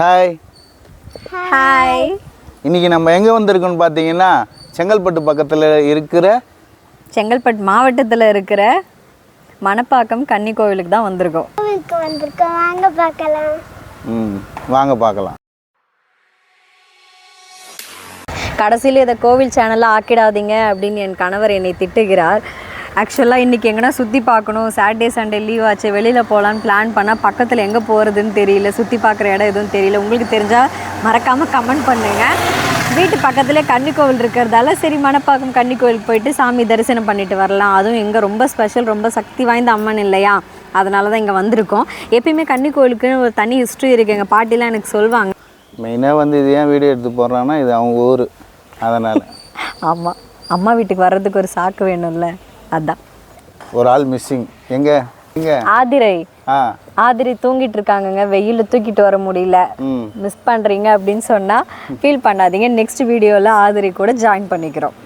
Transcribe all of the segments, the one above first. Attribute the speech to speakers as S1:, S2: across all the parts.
S1: Hi.
S2: Hi.
S1: இன்னைக்கு நம்ம எங்கே வந்திருக்கோம்னு பார்த்தீங்கன்னா செங்கல்பட்டு பக்கத்தில் இருக்கிற
S2: செங்கல்பட்டு மாவட்டத்தில் இருக்கிற மணப்பாக்கம் கன்னி கோவிலுக்கு தான் வந்திருக்கோம்.
S3: வாங்க பார்க்கலாம்.
S1: வாங்க பார்க்கலாம்.
S2: கடைசியில் இதை கோவில் சேனலில் ஆக்கிடாதீங்க அப்படின்னு என் கணவர் என்னை திட்டுகிறார். ஆக்சுவலாக இன்றைக்கி எங்கன்னா சுற்றி பார்க்கணும், சாட்டர்டே சண்டே லீவ் ஆச்சு, வெளியில் போகலான்னு பிளான் பண்ணால் பக்கத்தில் எங்கே போகிறதுன்னு தெரியல, சுற்றி பார்க்குற இடம் எதுவும் தெரியல. உங்களுக்கு தெரிஞ்சால் மறக்காமல் கமெண்ட் பண்ணுங்கள். வீட்டு பக்கத்துலேயே கன்னி கோவில் இருக்கிறதால சரி மணப்பாக்கம் கன்னி கோவிலுக்கு போயிட்டு சாமி தரிசனம் பண்ணிட்டு வரலாம். அதுவும் எங்கே ரொம்ப ஸ்பெஷல், ரொம்ப சக்தி வாய்ந்த அம்மன் இல்லையா, அதனால தான் இங்கே வந்திருக்கோம். எப்பயுமே கன்னி கோவிலுக்கு ஒரு தனி ஹிஸ்ட்ரி இருக்குது, எங்கள் பாட்டிலாம் எனக்கு சொல்லுவாங்க.
S1: மெயினாக வந்து இது ஏன் வீடியோ எடுத்து போடுறாங்கன்னா இது அவங்க ஊர், அதனால்.
S2: ஆமாம், அம்மா வீட்டுக்கு வர்றதுக்கு ஒரு சாக்கு வேணும்ல, அதான்.
S1: ஒரு ஆள் மிஸ்ஸிங். எங்கே எங்கே
S2: ஆதிரை ஆதிரை தூங்கிட்டு இருக்காங்கங்க, வெயில தூக்கிட்டு வர முடியல, மிஸ் பண்றீங்க அப்படின்னு சொன்னா ஃபீல் பண்ணாதீங்க. நெக்ஸ்ட் வீடியோல ஆதிரை கூட ஜாயின் பண்ணிக்கிறோம்.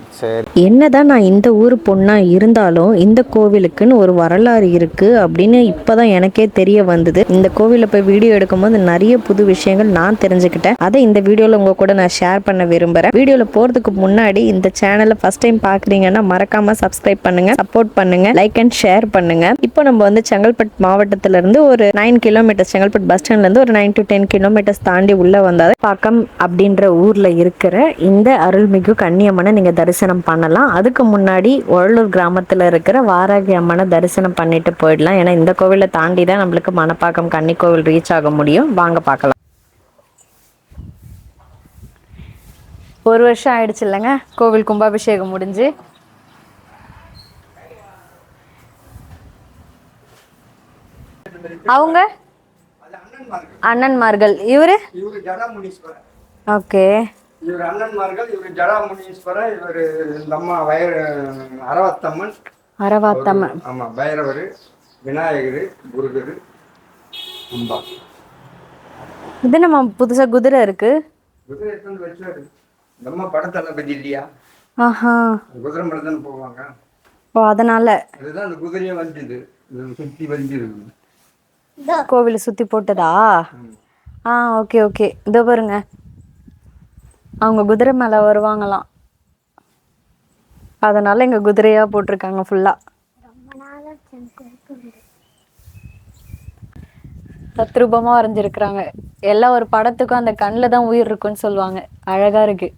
S4: என்னதான் நான் இந்த ஊர் பொண்ணா இருந்தாலும் இந்த கோவிலுக்குன்னு ஒரு வரலாறு இருக்கு அப்படின்னு இப்பதான் எனக்கே தெரிய வந்தது. இந்த கோவில போய் வீடியோ எடுக்கும்போது நிறைய புது விஷயங்கள் நான் தெரிஞ்சுக்கிட்டேன். அதை இந்த வீடியோல உங்க கூட நான் ஷேர் பண்ண விரும்புறேன். வீடியோல போறதுக்கு முன்னாடி இந்த சேனலை ஃபர்ஸ்ட் டைம் பாக்குறீங்கன்னா மறக்காம சப்ஸ்கிரைப் பண்ணுங்க, சப்போர்ட் பண்ணுங்க, லைக் அண்ட் ஷேர் பண்ணுங்க. இப்போ நம்ம வந்து செங்கல்பட்டு மாவட்டத்துல இருந்து ஒரு 9 கிலோமீட்டர், செங்கல்பட்டு பஸ் ஸ்டாண்ட்ல இருந்து ஒரு 9 to 10 கிலோமீட்டர்ஸ் தாண்டி உள்ள வந்தாது பாக்கம் அப்படின்ற ஊர்ல இருக்கிற இந்த அருள்மிகு கன்னியம்மனை நீங்க தரிசனம் பண்ணலாம். அதுக்கு முன்னாடி ஒழலூர் கிராமத்துல இருக்கிற வாராகி அம்மனை தரிசனம் பண்ணிட்டு போயிடலாம். ஏன்னா இந்த கோவிலை தாண்டி தான் நம்மளுக்கு மணப்பாக்கம் கன்னி கோவில் ரீச் ஆக முடியும். வாங்க பார்க்கலாம்.
S2: ஒரு வருஷம் ஆயிடுச்சு இல்லைங்க கோவில் கும்பாபிஷேகம் முடிஞ்சு. அவங்க அண்ணன்மார்கள், இவரு ஓகே,
S5: இவர் அண்ணன்மார்கள், இவர் ஜடாமுனீஸ்வரர், இவர் இந்த அம்மா அரவத்தம்மன்.
S2: அரவாத்தம்மன்.
S5: ஆமா, பைரவர், விநாயகர், முருகர், அம்பா.
S2: இது நம்ம புதுசா குதிரை இருக்கு.
S5: குதிரை எடுத்து வச்சாரு. இந்த அம்மா படத்தளபதி இல்லையா,
S2: ஆஹா,
S5: குதிரை மேல தானே போவாங்க.
S2: ஓ அதனால
S5: அதுதான் அந்த குதிரையை வஞ்சுது, சுத்தி வஞ்சிருக்கு.
S2: கோவிலை சுத்தி போட்டதா? Okay okay. இதோ பாருங்க, அவங்க குதிரை மேலே வருவாங்களாம், அதனால இங்கே குதிரையாக போட்டிருக்காங்க ஃபுல்லாக. தத்ரூபமாக வரைஞ்சிருக்கிறாங்க. எல்லா ஒரு படத்துக்கும் அந்த கண்ணில் தான் உயிர் இருக்குன்னு சொல்லுவாங்க. அழகாக இருக்கு.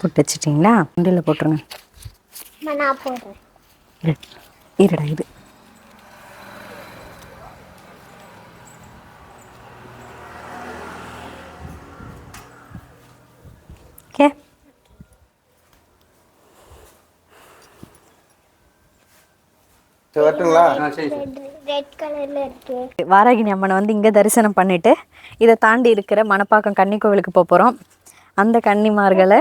S2: போட்டு வச்சுட்டிங்களா? உண்டியில் போட்டுருங்க. இருடா இது ஓகே. வாராகினி அம்மனை வந்து இங்கே தரிசனம் பண்ணிட்டு இதை தாண்டி இருக்கிற மணப்பாக்கம் கன்னி கோவிலுக்கு போகிறோம். அந்த கன்னிமார்களை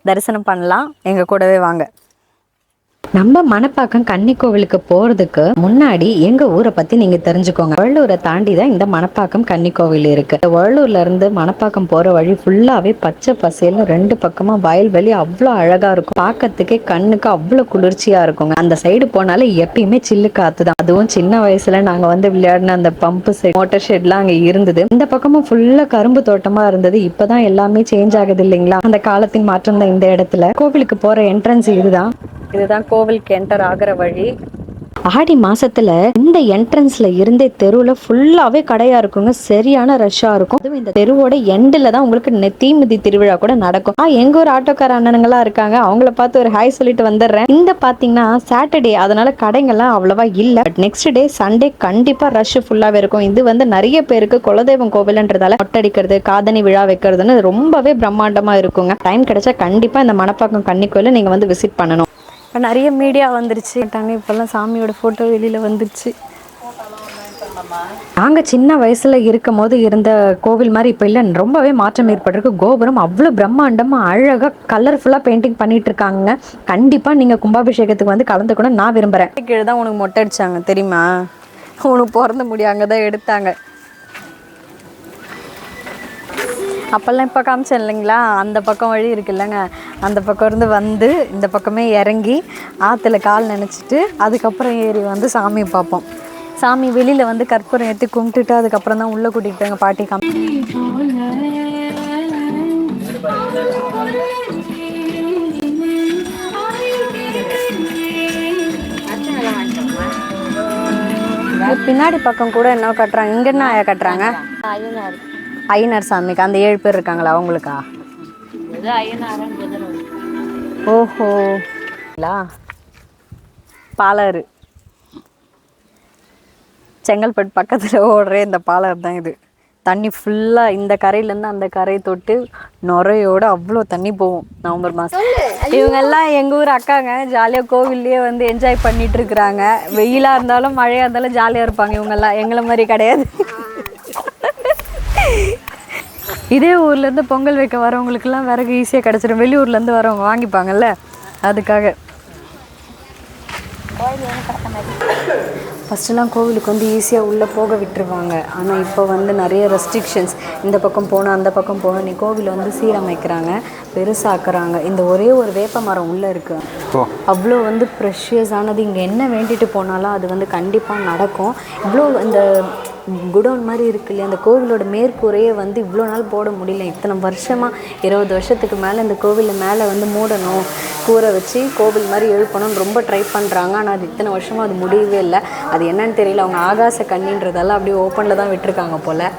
S2: தரிசனம் பண்ணலாம். எங்கள் கூடவே வாங்க.
S4: நம்ம மணப்பாக்கம் கன்னி கோவிலுக்கு போறதுக்கு முன்னாடி எங்க ஊரை பத்தி நீங்க தெரிஞ்சுக்கோங்க. ஒழலூரை தாண்டி தான் இந்த மணப்பாக்கம் கன்னி கோவில் இருக்கு. ஒழலூர்ல இருந்து மணப்பாக்கம் போற வழி ஃபுல்லாவே பச்சை பசேல்னு 2 பக்கமா வயல்வெளி அவ்வளோ அழகா இருக்கும். பார்க்கறதுக்கே கண்ணுக்கு அவ்வளோ குளிர்ச்சியா இருக்குங்க. அந்த சைடு போனாலே எப்பயுமே சில்லு காத்து தான். அதுவும் சின்ன வயசுல நாங்க வந்து விளையாடின அந்த பம்பு செட், மோட்டர் ஷெட்லாம் அங்க இருந்தது. இந்த பக்கமும் ஃபுல்லா கரும்பு தோட்டமா இருந்தது. இப்பதான் எல்லாமே சேஞ்ச் ஆகுது இல்லைங்களா, அந்த காலத்தின் மாற்றம் தான். இந்த இடத்துல கோவிலுக்கு போற என்ட்ரன்ஸ் இதுதான் கோவிலுக்கு என்டர் ஆகிற வழி. ஆடி மாசத்துல இந்த என்ட்ரன்ஸ்ல இருந்தே தெருவுல ஃபுல்லாவே கடையா இருக்குங்க. சரியான ரஷ்ஷா இருக்கும். அதுவும் இந்த தெருவோட எண்டில் தான் உங்களுக்கு தீமிதி திருவிழா கூட நடக்கும். எங்க ஒரு ஆட்டோக்கார அண்ணனுங்களா இருக்காங்க, அவங்கள பார்த்து ஒரு ஹாய் சொல்லிட்டு வந்துடுறேன். இந்த பாத்தீங்கன்னா சாட்டர்டே, அதனால கடைங்கள்லாம் அவ்வளவா இல்ல. பட் நெக்ஸ்ட் டே சண்டே கண்டிப்பா ரஷ் ஃபுல்லாவே இருக்கும். இது வந்து நிறைய பேருக்கு குலதெய்வம் கோவில்ன்றதால ஒட்டடிக்கிறது, காதணி விழா வைக்கிறதுன்னு ரொம்பவே பிரம்மாண்டமா இருக்குங்க. டைம் கிடைச்சா கண்டிப்பா இந்த மணப்பாக்கம் கன்னி கோயிலை நீங்க வந்து விசிட் பண்ணணும்.
S2: இப்போ நிறைய மீடியா வந்துருச்சு. இப்போல்லாம் சாமியோட ஃபோட்டோ வெளியில் வந்துருச்சு.
S4: நாங்கள் சின்ன வயசில் இருக்கும் போது இருந்த கோவில் மாதிரி இப்போ இல்லை, ரொம்பவே மாற்றம் ஏற்பட்டிருக்கு. கோபுரம் அவ்வளோ பிரம்மாண்டமாக அழகாக கலர்ஃபுல்லாக பெயிண்டிங் பண்ணிட்டு இருக்காங்க. கண்டிப்பாக நீங்கள் கும்பாபிஷேகத்துக்கு வந்து கலந்துக்கணும் நான் விரும்புகிறேன்.
S2: கீழே தான் உனக்கு மொட்டை அடிச்சாங்க தெரியுமா? உனக்கு பிறந்த முடி அங்கே தான் எடுத்தாங்க. அப்போல்லாம் இப்போ காமிச்சேன் இல்லைங்களா, அந்த பக்கம் வழி இருக்குல்லங்க, அந்த பக்கம் இருந்து வந்து இந்த பக்கமே இறங்கி ஆற்றுல கால் நினச்சிட்டு அதுக்கப்புறம் ஏறி வந்து சாமியை பார்ப்போம். சாமி வெளியில் வந்து கற்பூரம் ஏற்றி கும்பிட்டுட்டு அதுக்கப்புறம் தான் உள்ளே கூட்டிகிட்டு போய் எங்கள் பாட்டி பின்னாடி பக்கம் கூட என்ன கட்டுறாங்க. இங்கே என்ன ஆயா கட்டுறாங்க? ஐயனார் சாமிக்கு அந்த 7 பேர் இருக்காங்களா அவங்களுக்கா? ஓஹோ, பாலாறு செங்கல்பட்டு பக்கத்தில் ஓடுற இந்த பாலாறு தான் இது. தண்ணி ஃபுல்லாக இந்த கரையிலேருந்து அந்த கரையை தொட்டு நுரையோடு அவ்வளோ தண்ணி போகும் நவம்பர் மாதம். இவங்கெல்லாம் எங்கள் ஊர் அக்காங்க, ஜாலியாக கோவில்லையே வந்து என்ஜாய் பண்ணிட்டு இருக்கிறாங்க. வெயிலாக இருந்தாலும் மழையாக இருந்தாலும் ஜாலியாக இருப்பாங்க. இவங்கெல்லாம் எங்களை மாதிரி கிடையாது. இதே ஊர்லேருந்து பொங்கல் வைக்க வரவங்களுக்கெல்லாம் விறகு ஈஸியாக கிடச்சிடும். வெளியூர்லேருந்து வரவங்க வாங்கிப்பாங்கல்ல, அதுக்காக. ஃபஸ்ட்டுலாம் கோவிலுக்கு வந்து ஈஸியாக உள்ளே போக விட்டுருவாங்க. ஆனால் இப்போ வந்து நிறைய ரெஸ்ட்ரிக்ஷன்ஸ், இந்த பக்கம் போகணும் அந்த பக்கம் போகணும். நீ கோவிலை வந்து சீரமைக்கிறாங்க, பெருசாக்குறாங்க. இந்த ஒரே ஒரு வேப்ப மரம் உள்ளே இருக்குது, அவ்வளோ வந்து ப்ரெஷியஸானது. இங்கே என்ன வேண்டிட்டு போனாலும் அது வந்து கண்டிப்பாக நடக்கும். இவ்வளோ இந்த குடோன் மாதிரி இருக்கு இல்லையா, அந்த கோவிலோட மேற்கூரையே வந்து இவ்வளோ நாள் போட முடியல. இத்தனை வருஷமாக 20 வருஷத்துக்கு மேலே இந்த கோவிலில் மேலே வந்து மூடணும், கூரை வச்சு கோவில் மாதிரி எழுப்பணும்னு ரொம்ப ட்ரை பண்ணுறாங்க. ஆனால் அது இத்தனை வருஷமாக அது முடியவே இல்லை. அது என்னன்னு தெரியல, அவங்க ஆகாச கண்ணின்றதெல்லாம் அப்படியே ஓப்பனில் தான் விட்டுருக்காங்க போல்.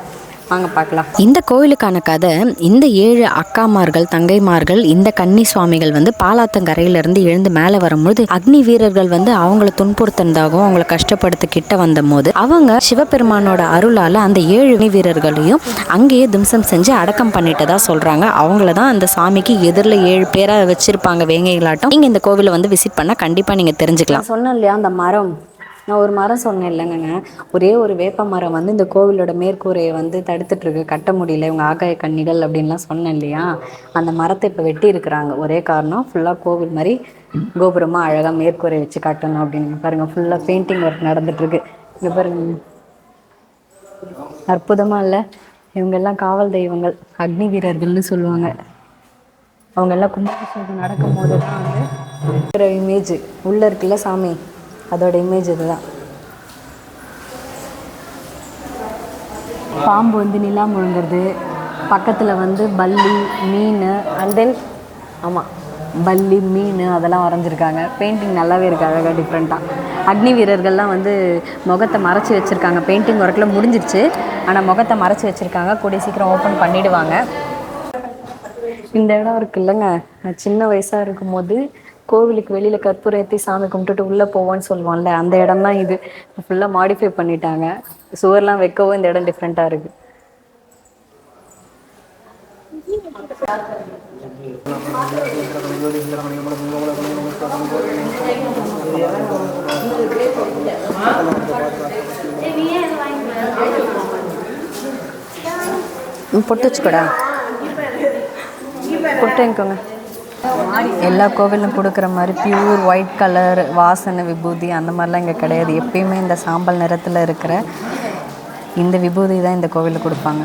S2: வாங்க பார்க்கலாம்.
S4: இந்த கோவிலுக்கான கதை, இந்த 7 அக்காமார்கள் தங்கைமார்கள் இந்த கன்னி சுவாமிகள் வந்து பாலாத்தங்கரையிலிருந்து எழுந்து மேலே வரும்போது அக்னி வீரர்கள் வந்து அவங்கள துன்புறுத்தினதாகவும் அவங்கள கஷ்டப்படுத்த கிட்ட வந்த போது அவங்க சிவபெருமானோட அருளால் அந்த 7 அக்னி வீரர்களையும் அங்கேயே தும்சம் செஞ்சு அடக்கம் பண்ணிட்டதா சொல்கிறாங்க. அவங்கள தான் அந்த சாமிக்கு எதிரில் 7 பேராக வச்சுருப்பாங்க வேங்கைகளாட்டம். நீங்கள் இந்த கோவிலை வந்து விசிட் பண்ணால் கண்டிப்பாக நீங்கள் தெரிஞ்சுக்கலாம்.
S2: சொன்னேன் இல்லையா, அந்த மரம், நான் ஒரு மரம் சொன்னேன் இல்லைங்க, ஒரே ஒரு வேப்ப மரம் வந்து இந்த கோவிலோட மேற்கூரையை வந்து தடுத்துட்ருக்கு, கட்ட முடியல, இவங்க ஆகாய கன்னிகள் அப்படின்லாம் சொன்னேன் இல்லையா. அந்த மரத்தை இப்போ வெட்டி இருக்கிறாங்க. ஒரே காரணம், ஃபுல்லாக கோவில் மாதிரி கோபுரமாக அழகாக மேற்கூரை வச்சு கட்டணும் அப்படின்னு. பாருங்கள், ஃபுல்லாக பெயிண்டிங் ஒர்க் நடந்துட்டுருக்கு. இங்கே பாருங்க, அற்புதமாக இல்லை? இவங்கெல்லாம் காவல் தெய்வங்கள், அக்னி வீரர்கள்னு சொல்லுவாங்க. அவங்கெல்லாம் கும்பாபிஷேகம் நடக்கும் போது தான் வந்து இருக்கிற இமேஜ் உள்ளே இருக்குல்ல சாமி, அதோட இமேஜ் இதுதான். பாம்பு வந்து நிலா முழுங்குறது, பக்கத்தில் வந்து பல்லி மீன், அண்ட் தென் ஆமாம் பல்லி மீன் அதெல்லாம் வரைஞ்சிருக்காங்க. பெயிண்டிங் நல்லாவே இருக்குது, அழகாக டிஃப்ரெண்ட்டாக. அக்னி வீரர்கள்லாம் வந்து முகத்தை மறைச்சி வச்சுருக்காங்க. பெயிண்டிங் ஒர்க்கில் முடிஞ்சிருச்சு, ஆனால் முகத்தை மறைச்சி வச்சுருக்காங்க. கூடிய சீக்கிரம் ஓப்பன் பண்ணிவிடுவாங்க. இந்த இடம் இருக்குது இல்லைங்க, நான் சின்ன வயசாக இருக்கும் போது கோவிலுக்கு வெளியில் கற்பூரம் ஏற்றி சாமி கும்பிட்டுட்டு உள்ளே போவோன்னு சொல்லுவோம்ல, அந்த இடம் தான் இது. ஃபுல்லாக மாடிஃபை பண்ணிட்டாங்க. சுவர்லாம் வைக்கவும் இந்த இடம் டிஃப்ரெண்ட்டாக இருக்குது. பொட்டு வச்சுக்கூடா, பொட்டு எங்கோங்க. எல்லா கோவிலும் கொடுக்குற மாதிரி பியூர் ஒயிட் கலர் வாசனை விபூதி அந்த மாதிரிலாம் இங்கே கிடையாது. எப்பயுமே இந்த சாம்பல் நிறத்தில் இருக்கிற இந்த விபூதி தான் இந்த கோவிலில் கொடுப்பாங்க.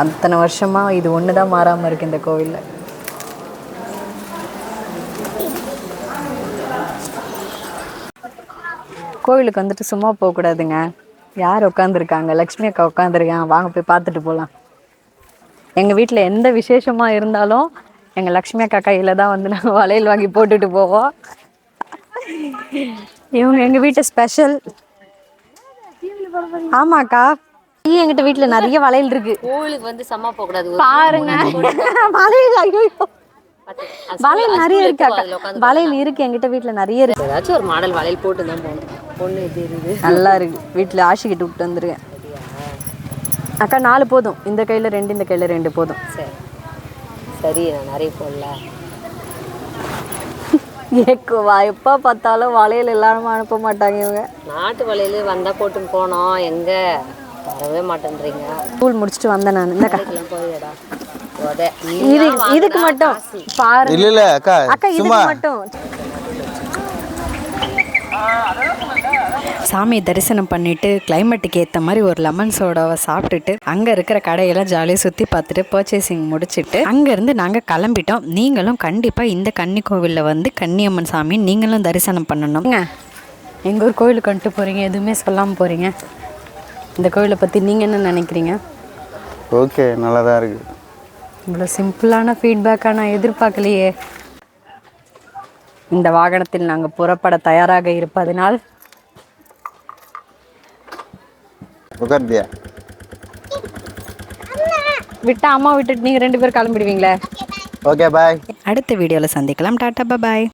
S2: அத்தனை வருஷமாக இது ஒன்று தான் மாறாமல் இருக்குது இந்த கோவிலில். கோவிலுக்கு வந்துட்டு சும்மா போகக்கூடாதுங்க. யார் உட்காந்துருக்காங்க? லக்ஷ்மி அக்கா உட்காந்துருக்காங்க. வாங்க போய் பார்த்துட்டு போகலாம். எங்கள் வீட்டில் எந்த விசேஷமாக இருந்தாலும் எங்கள் லக்ஷ்மி அக்கா கையில் தான் வந்து நாங்கள் வளையல் வாங்கி போட்டுட்டு போவோம். இவங்க எங்கள் வீட்டு ஸ்பெஷல். ஆமாக்கா, எங்கிட்ட வீட்டில் நிறைய வளையல் இருக்கு.
S6: கோவிலுக்கு வந்து சம்மா போகக்கூடாது
S2: பாருங்க, வளையல் வளையல் நிறைய இருக்கு அக்கா. வளையல் இருக்கு எங்கிட்ட வீட்டில் நிறைய இருக்கு.
S6: ஏதாச்சும் ஒரு மாடல் வளையல் போட்டு தான் போகணும். பொண்ணு எப்படி இருக்குது?
S2: நல்லா இருக்கு. வீட்டில் ஆஷிக்கிட்டு விட்டு வந்துருக்கேன். அக்கா 4 போதும். இந்த கையில் 2, இந்த கையில் 2 போதும்.
S6: சரி சரி, நான் நிறைய போடல.
S2: எப்போ பார்த்தாலும் வளையல் எல்லாரும் அனுப்ப மாட்டாங்க இவங்க.
S6: நாட்டு வலையில வந்தா போட்டு போனோம், எங்க வரவே மாட்டேன்றீங்க.
S2: ஸ்கூல் முடிச்சுட்டு வந்தேன் நான். இந்த
S6: இதுக்கெல்லாம் போயிடா
S2: இதுக்கு மட்டும் பாரு.
S1: இல்ல இல்ல அக்கா
S2: அக்கா
S1: சும்மா
S2: இதுக்கு மட்டும்
S4: சாமி தரிசனம் பண்ணிட்டு கிளைமேட்டுக்கு ஏற்ற மாதிரி ஒரு லெமன் சோடாவை சாப்பிட்டுட்டு அங்கே இருக்கிற கடையெல்லாம் ஜாலியாக சுற்றி பார்த்துட்டு பர்ச்சேசிங் முடிச்சுட்டு அங்கேருந்து நாங்கள் கிளம்பிட்டோம். நீங்களும் கண்டிப்பாக இந்த கன்னி கோவிலில் வந்து கன்னியம்மன் சாமி நீங்களும் தரிசனம் பண்ணணும். எங்கள் ஊர் கோவிலுக்கு வந்துட்டு போகிறீங்க, எதுவுமே சொல்லாமல் போகிறீங்க. இந்த கோவிலை பற்றி நீங்கள் என்ன நினைக்கிறீங்க?
S1: ஓகே நல்லா தான் இருக்கு.
S4: இவ்வளோ சிம்பிளான ஃபீட்பேக்காக நான் எதிர்பார்க்கலையே. இந்த வாகனத்தில் நாங்கள் புறப்பட தயாராக இருப்பதனால்
S1: உட்கார்ந்தியா?
S4: விட்டா அம்மா விட்டுட்டு நீங்கள் 2 பேரும் கிளம்பிடுவீங்களே.
S1: Okay bye.
S4: அடுத்த வீடியோவில் சந்திக்கலாம். டாட்டா பாய்.